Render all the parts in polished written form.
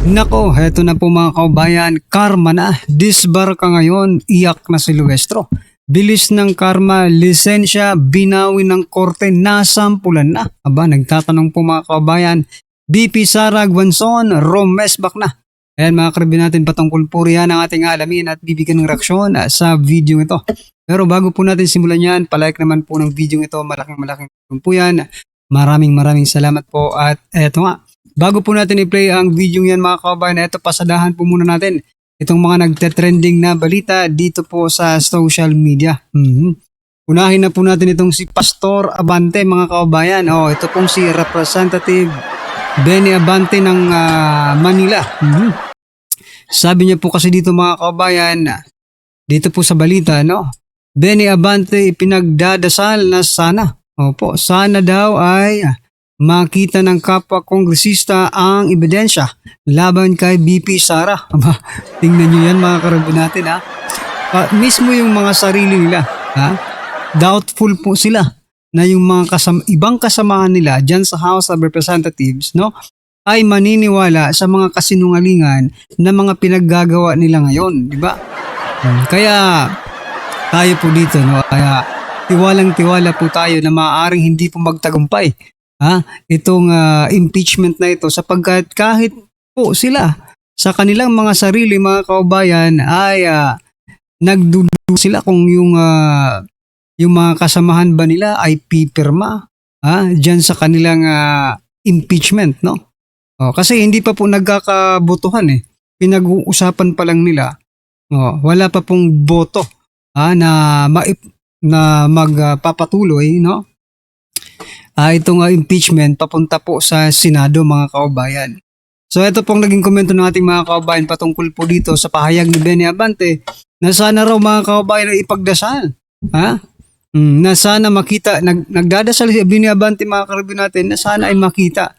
Nako, heto na po mga kaubayan, karma na. Disbar ka ngayon, iyak na si Luestro. Bilis ng karma, lisensya, binawi ng korte, nasampulan na. Aba, nagtatanong po mga kaubayan, BP Sara Guanzon, Romesbak na. Ayan mga karabin natin, patungkol po riyan ang ating alamin at bibigyan ng reaksyon sa video ito. Pero bago po natin simulan yan, palike naman po ng video ito, malaking tulong po yan. Maraming salamat po at eto nga. Bago po natin i-play ang video yan mga kabayan, ito pasadahan po muna natin itong mga nagte-trending na balita dito po sa social media. Unahin na po natin itong si Pastor Abante mga kabayan. Ito pong si Representative Benny Abante ng Manila. Sabi niya po kasi dito mga kabayan, dito po sa balita, Benny Abante ipinagdadasal na sana daw ay makita ng kapwa kongresista ang ebidensya laban kay BP Sara. Tingnan nyo yan mga karabin natin mismo yung mga sarili nila, doubtful po sila na yung mga ibang kasamahan nila dyan sa House of Representatives ay maniniwala sa mga kasinungalingan na mga pinaggagawa nila ngayon, di ba? Kaya tayo po dito, kaya tiwalang-tiwala po tayo na maaaring hindi po magtagumpay itong impeachment na ito sapagkat kahit po sila sa kanilang mga sarili mga kaubayan ay nagdududa sila kung yung mga kasamahan ba nila ay pipirma dyan sa kanilang impeachment, kasi hindi pa po nagkakabotohan pinag-uusapan pa lang nila, wala pa pong boto na magpapatuloy itong impeachment papunta po sa Senado mga kaubayan. So ito pong naging komento ng ating mga kaubayan patungkol po dito sa pahayag ni Benny Abante na sana raw mga kaubayan ay ipagdasal. Na sana makita, nagdadasal si Benny Abante mga karabin natin na sana ay makita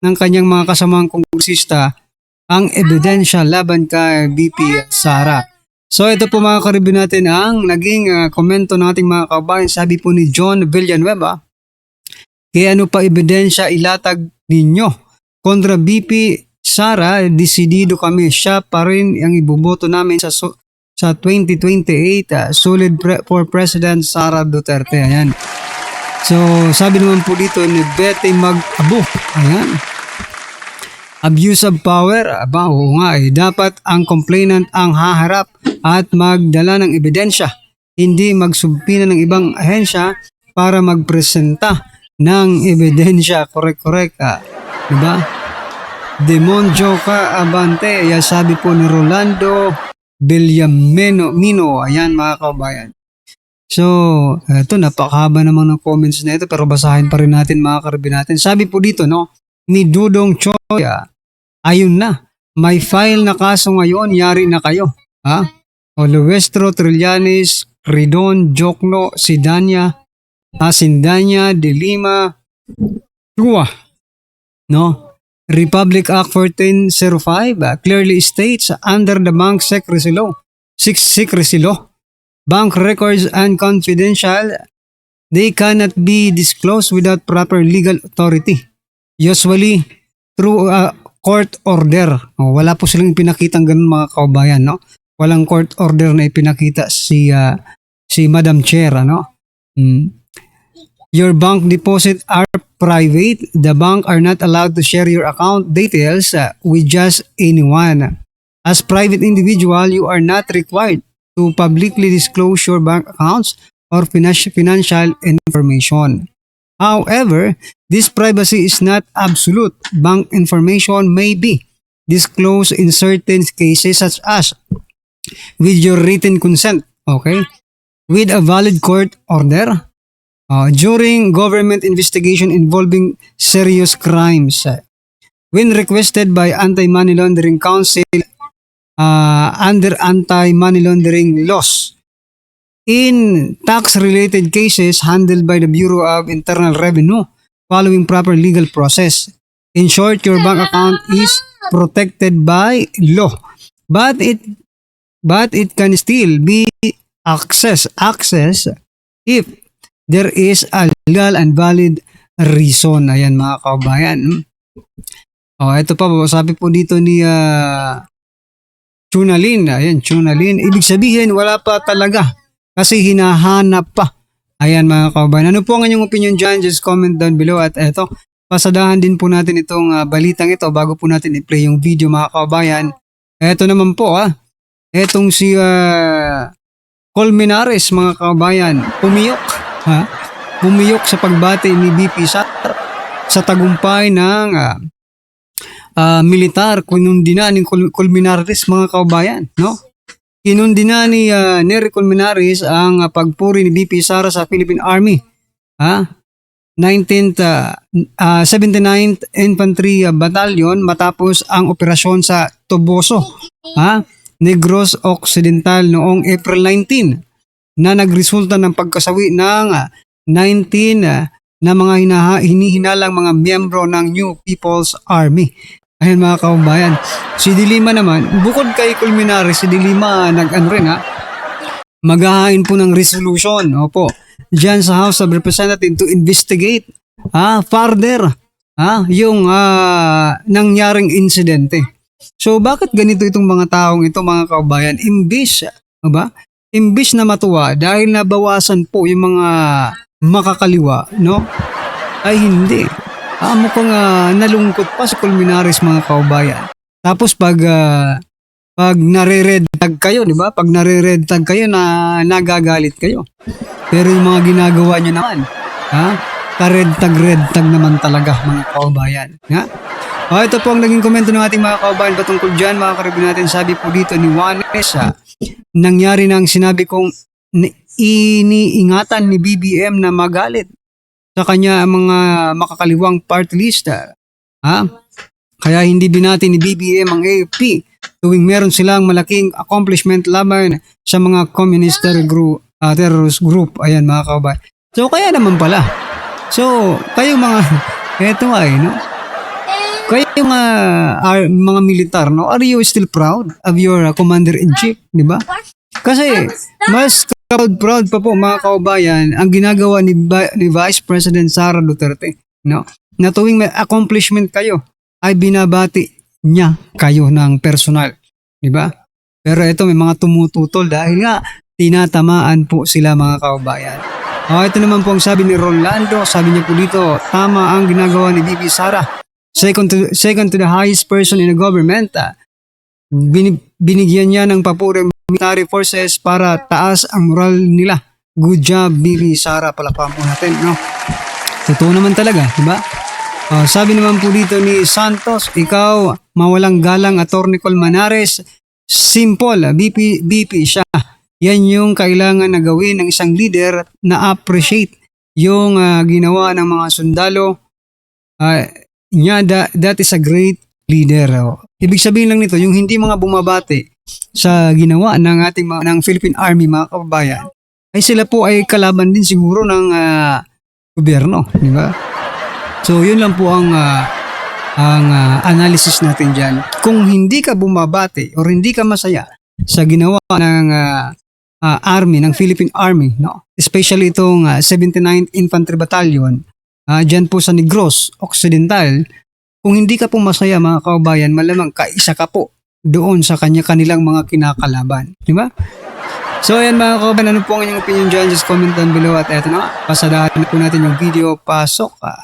ng kanyang mga kasamang kongresista ang ebidensya laban kay BP Sara. So ito po mga karabin natin ang naging komento ng ating mga kaubayan. Sabi po ni John Villanueva, kaya ano pa ebidensya ilatag ninyo kontra BP Sara, desidido kami, siya pa rin ang iboboto namin sa 2028, solid for President Sara Duterte. Ayan. So sabi naman po dito ni Betty Mag-abo, ayan, abuse of power, oo nga dapat ang complainant ang haharap at magdala ng ebidensya, hindi magsumpina ng ibang ahensya para magpresenta ng ebidensya. Correct. Diba? Demonjo ka Abante, sabi po ni Rolando Villamino. Ayan mga kabayan. So, ito napakahaba naman ng comments na ito pero basahin pa rin natin mga karabin natin. Sabi po dito ni Dudong Choya, ayun na, may file na kaso ngayon, yari na kayo. Luestro, Trillanes, Ridon, Jokno, Sindanya, De Lima, Tua, Republic Act 1405 clearly states under the Bank Secrecy Law, bank records and confidential, they cannot be disclosed without proper legal authority, usually through a court order. Wala po silang ipinakitang ganun mga kaubayan, walang court order na ipinakita si Madam Chair, Your bank deposit are private. The bank are not allowed to share your account details with just anyone. As private individual, you are not required to publicly disclose your bank accounts or financial information. However, this privacy is not absolute. Bank information may be disclosed in certain cases such as with your written consent, with a valid court order, during government investigation involving serious crimes, when requested by Anti-Money Laundering Council under anti-money laundering laws, in tax-related cases handled by the Bureau of Internal Revenue following proper legal process. In short, your bank account is protected by law, but it can still be accessed if there is a legal and valid reason. Ayan mga kabayan. Ito pa po, sabi po dito ni Chunalin. Ayan, Chunalin. Ibig sabihin, wala pa talaga. Kasi hinahanap pa. Ayan mga kababayan. Ano po ang inyong opinion dyan? Just comment down below. At eto, pasadahan din po natin itong balitang ito bago po natin i-play yung video mga kababayan. Eto naman po etong si Colmenares mga kababayan. Pumiyok. Pumiyok sa pagbati ni BP Sara sa tagumpay ng militar. Kinundina ni Colmenares mga kababayan. No? Kinundina ni Nery Colmenares ang pagpuri ni BP Sara sa Philippine Army. 79th Infantry Battalion matapos ang operasyon sa Toboso, Negros Occidental noong April 19 na nagresulta ng pagkasawi ng 19 na mga hinihinalang mga miyembro ng New People's Army. Ayun mga kababayan. Si Dilima naman, bukod kay Colmenares, si Dilima maghahain po ng resolution. Opo. Diyan sa House of Representatives to investigate further yung nangyaring insidente. So bakit ganito itong mga taong ito mga kababayan? Imbis na matuwa dahil nabawasan po yung mga makakaliwa, no? Ay hindi. Mukhang nalungkot pa si Colmenares mga kababayan. Tapos pag nare-red tag kayo, di ba? Pag nare-red tag kayo na nagagalit kayo. Pero yung mga ginagawa nyo naman, red tag naman talaga mga kababayan. Ito po ang naging komento ng ating mga kababayan patungkol dyan, mga karibin natin. Sabi po dito ni Juanes, nangyari na ang sinabi kong iniingatan ni BBM na magalit sa kanya ang mga makakaliwang party list. Kaya hindi binati ni BBM ang AFP tuwing meron silang malaking accomplishment laban sa mga communist terrorist group. Ayan mga kababayan. So kaya naman pala. So kayo mga kayo mga militar, no? Are you still proud of your commander-in-chief, di ba? Kasi mas proud pa po mga kababayan ang ginagawa ni Vice President Sara Duterte, no? Na tuwing may accomplishment kayo ay binabati niya kayo ng personal, di ba? Pero ito may mga tumututol dahil nga tinatamaan po sila mga kababayan. Ito naman po ang sabi ni Rolando, sabi niya po dito, tama ang ginagawa ni BP Sara. Second to the highest person in the government, binigyan niya ng papuri military forces para taas ang moral nila. Good job, BP Sara. Palakpakan po natin, no? Totoo naman talaga, di ba? Sabi naman po dito ni Santos, ikaw, mawalang galang Attorney Colmenares, simple, BP siya. Yan yung kailangan na gawin ng isang leader na appreciate yung ginawa ng mga sundalo. That is a great leader. Ibig sabihin lang nito, yung hindi mga bumabati sa ginawa ng ating ng Philippine Army mga kababayan, ay sila po ay kalaban din siguro ng gobyerno, di ba? So yun lang po ang analysis natin diyan. Kung hindi ka bumabati or hindi ka masaya sa ginawa ng Army, ng Philippine Army, no? Especially itong 79th Infantry Battalion, dyan po sa Negros Occidental, kung hindi ka po masaya mga kababayan, malamang kaisa ka po doon sa kanilang mga kinakalaban. Di ba? So ayan mga kababayan, ano po ang inyong opinion dyan? Just comment down below at eto na, pasadahan na po natin yung video. Pasok ka.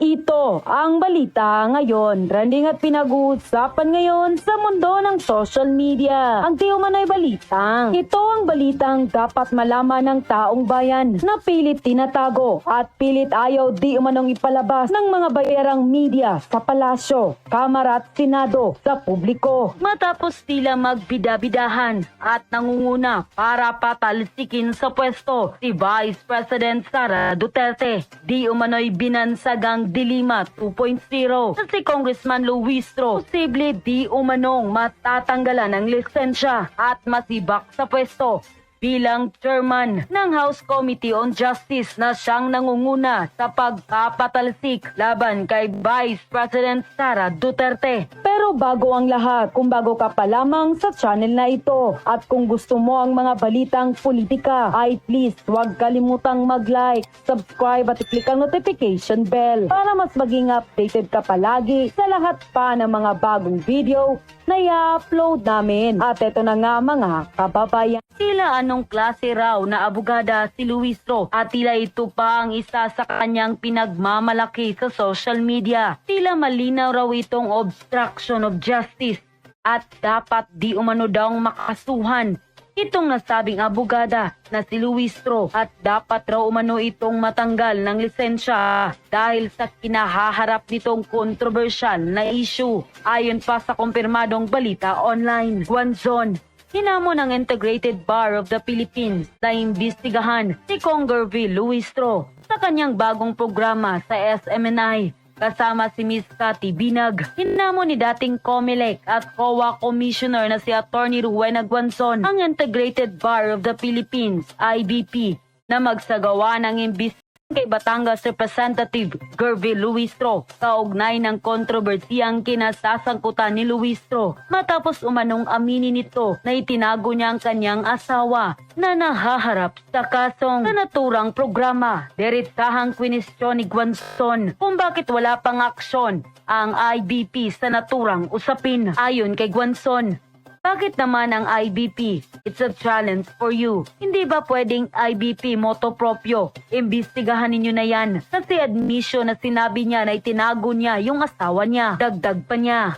Ito ang balita ngayon. Trending at pinag-uusapan ngayon sa mundo ng social media. Ang di umano'y balitang. Ito ang balitang dapat malaman ng taong bayan na pilit tinatago at pilit ayaw di umanong ipalabas ng mga bayarang media sa palasyo, kamara at senado sa publiko. Matapos tila magbida-bidahan at nangunguna para patalsikin sa pwesto si Vice President Sara Duterte, di umano'y binansagang Dilima 2.0 na si Congressman Luistro posible di umanong matatanggalan ng lisensya at masibak sa pwesto bilang chairman ng House Committee on Justice na siyang nangunguna sa pagpapatalsik laban kay Vice President Sara Duterte. Pero bago ang lahat, kung bago ka pa lamang sa channel na ito at kung gusto mo ang mga balitang politika, ay please huwag kalimutang mag-like, subscribe at i-click ang notification bell para mas maging updated ka palagi sa lahat pa ng mga bagong video na i-upload namin. At ito na nga mga kababayan. Tila anong klase raw na abogada si Luistro at tila ito pa ang isa sa kanyang pinagmamalaki sa social media. Tila malinaw raw itong obstruction of justice at dapat di umano daw makasuhan itong nasabing abogada na si Luistro at dapat raw umano itong matanggal ng lisensya dahil sa kinahaharap nitong kontrobersyal na issue. Ayon pa sa kumpirmadong balita online, Guanzon, hinamon ng Integrated Bar of the Philippines na imbestigahan si Congerville Luistro sa kanyang bagong programa sa SMNI. Kasama si Miss Cathy Binag, hinamon ni dating COMELEC at COA Commissioner na si Atty. Rowena Guanzon ang Integrated Bar of the Philippines, IBP, na magsagawa ng imbestigasyon kay Batangas Representative Gerville Luistro kaugnay ng kontrobersiyang kinasasangkutan ni Luistro matapos umanong aminin nito na itinago niya ang kanyang asawa na nahaharap sa kasong sa naturang programa. Diretsahang kwinestyon ni Guanzon kung bakit wala pang aksyon ang IBP sa naturang usapin. Ayon kay Guanzon, bakit naman ang IBP? It's a challenge for you. Hindi ba pwedeng IBP moto proprio? Imbestigahan ninyo na yan. Kasi admission na sinabi niya na itinago niya yung asawa niya. Dagdag pa niya.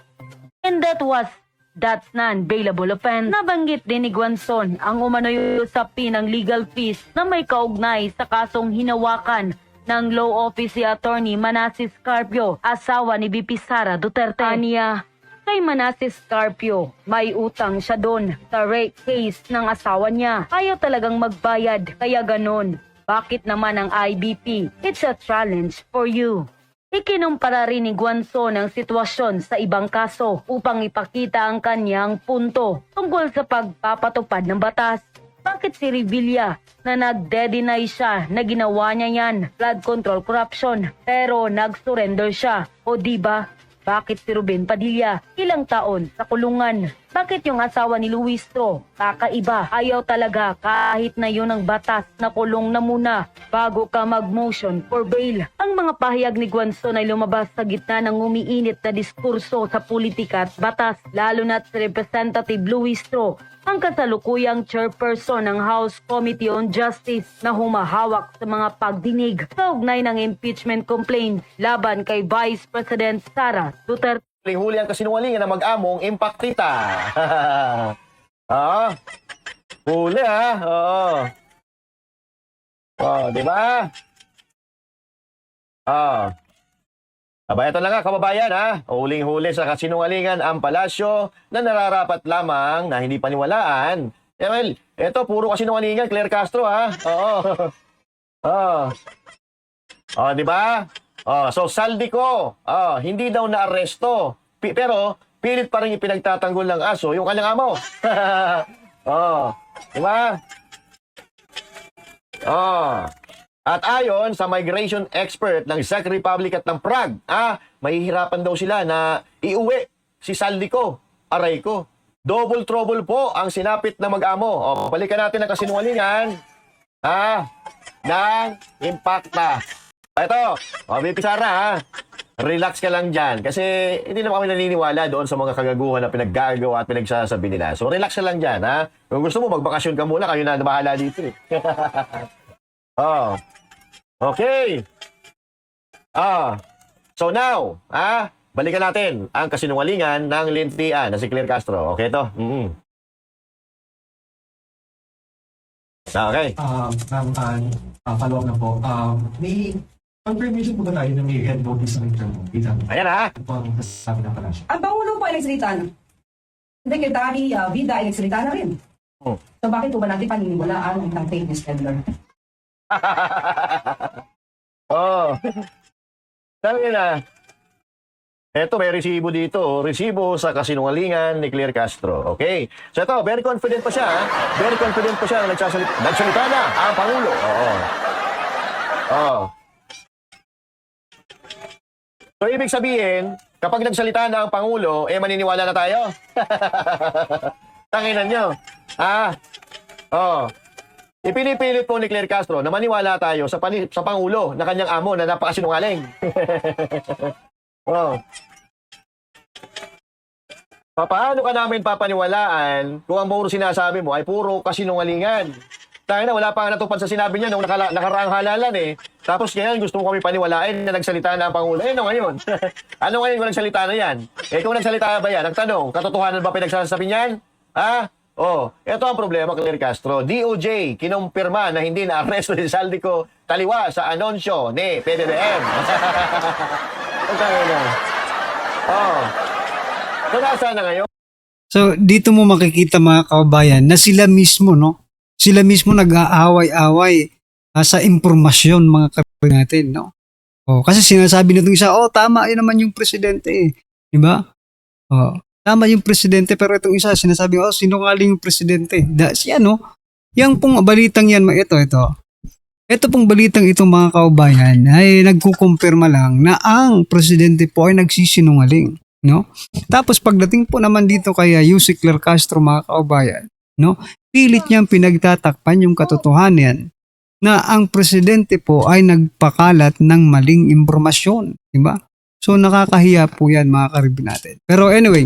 And that's non-bailable offense. Nabanggit din ni Guanzon ang umano'y usapin ng legal fees na may kaugnay sa kasong hinawakan ng law office si Attorney Manasseh Carpio, asawa ni VP Sara Duterte. Aniya, kay Manasseh Carpio, may utang siya doon sa rape case ng asawa niya. Ayaw talagang magbayad, kaya ganon. Bakit naman ang IBP? It's a challenge for you. Ikinumpara rin ni Guanzon ang sitwasyon sa ibang kaso upang ipakita ang kanyang punto tungkol sa pagpapatupad ng batas. Bakit si Revilla na nagde-deny siya na ginawa niya yan, flood control corruption, pero nag-surrender siya? O diba? Bakit si Ruben Padilla ilang taon sa kulungan? Bakit yung asawa ni Luistro kakaiba? Ayaw talaga kahit na yun ang batas na kulong na muna bago ka mag-motion for bail. Ang mga pahayag ni Guanzon ay lumabas sa gitna ng umiinit na diskurso sa politika at batas, lalo na si Representative Luistro, ang kasalukuyang chairperson ng House Committee on Justice na humahawak sa mga pagdinig sa ugnay ng impeachment complaint laban kay Vice President Sara Duterte. Huli ang kasinungalingan ng mag-among impaktita. Huli Oo. Di ba? Aba, ito lang nga, kababayan, Huling-huli sa kasinungalingan ang palasyo na nararapat lamang na hindi paniwalaan. Well, ito, puro kasinungalingan, Claire Castro, di ba? So, Saldico, hindi daw na-aresto. Pero, pilit pa rin ipinagtatanggol ng aso yung kanyang amo. Di ba? At ayon sa migration expert ng Czech Republic at ng Prague, mahihirapan daw sila na iuwi si Saldico. Aray ko. Double trouble po ang sinapit na mag-amo. Balikan natin ang kasinungalingan ng Impacta. Ito, VP Sara, relax ka lang dyan. Kasi hindi naman kami naniniwala doon sa mga kagaguhan na pinaggagawa at pinagsasabi nila. So relax ka lang dyan, Kung gusto mo, magbakasyon ka muna. Kayo na bahala dito, Okay. So now, balikan natin ang kasinungalingan ng lintian na si Claire Castro. Okay to? Okay. Follow-up na po. May confirmation po ba tayo na may head notice ng term? Ayan Ito ang sabi na pala siya. Ang Pangulo po ay nagsalita na. Secretary Vida ay nagsalita na rin. So bakit po ba natin paniniwalaan ang fake Stedler? Sabi na, Eto, may resibo dito. Resibo sa kasinungalingan ni Claire Castro. Okay? So ito, very confident pa siya. Very confident pa siya na nagsalita na ang Pangulo. Oo. Oo. So, ibig sabihin, kapag nagsalita na ang Pangulo, maniniwala na tayo. Tanginan nyo. Ipinipilit po ni Claire Castro na maniwala tayo sa Pangulo na kanyang amo na napakasinungaling. Oh. Paano ka namin papaniwalaan kung ang puro sinasabi mo ay puro kasinungalingan? Tayo na, wala pa nga natupad sa sinabi niya nung nakaraang halalan eh. Tapos ngayon gusto mo kami paniwalain na nagsalita na ang Pangulo. Ano ngayon? Ano ngayon kung nagsalita na yan? Kung nagsalita ba yan? Nagtanong, katotohanan ba pinagsasabi niyan? Ito ang problema, Claire Castro. DOJ kinumpirma na hindi na-arresto si Saldico taliwa sa anunsyo ni PBBM. So, nasaan na ngayon? So, dito mo makikita mga kababayan na sila mismo, no? Sila mismo nag-aaway-away sa impormasyon mga kababayan natin, no? Kasi sinasabi nitong isa, tama, yun naman yung presidente eh. Diba? Tama yung presidente, pero itong isa, sinasabi, sinungaling yung presidente. Yang pong balitang yan, ito pong balitang ito mga kababayan ay nagkukumpirma lang na ang presidente po ay nagsisinungaling. No? Tapos pagdating po naman dito kay Yusek Claire Castro mga kababayan, no? Pilit niyang pinagtatakpan yung katotohanan na ang presidente po ay nagpakalat ng maling impormasyon. Diba? So nakakahiya po yan mga karibin natin. Pero anyway,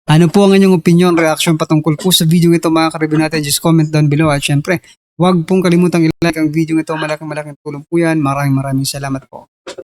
ano po ang inyong opinion, reaction patungkol po sa video ito mga karibin natin? Just comment down below at syempre, huwag pong kalimutang i-like ang video ito. Malaking tulong po yan. Maraming salamat po.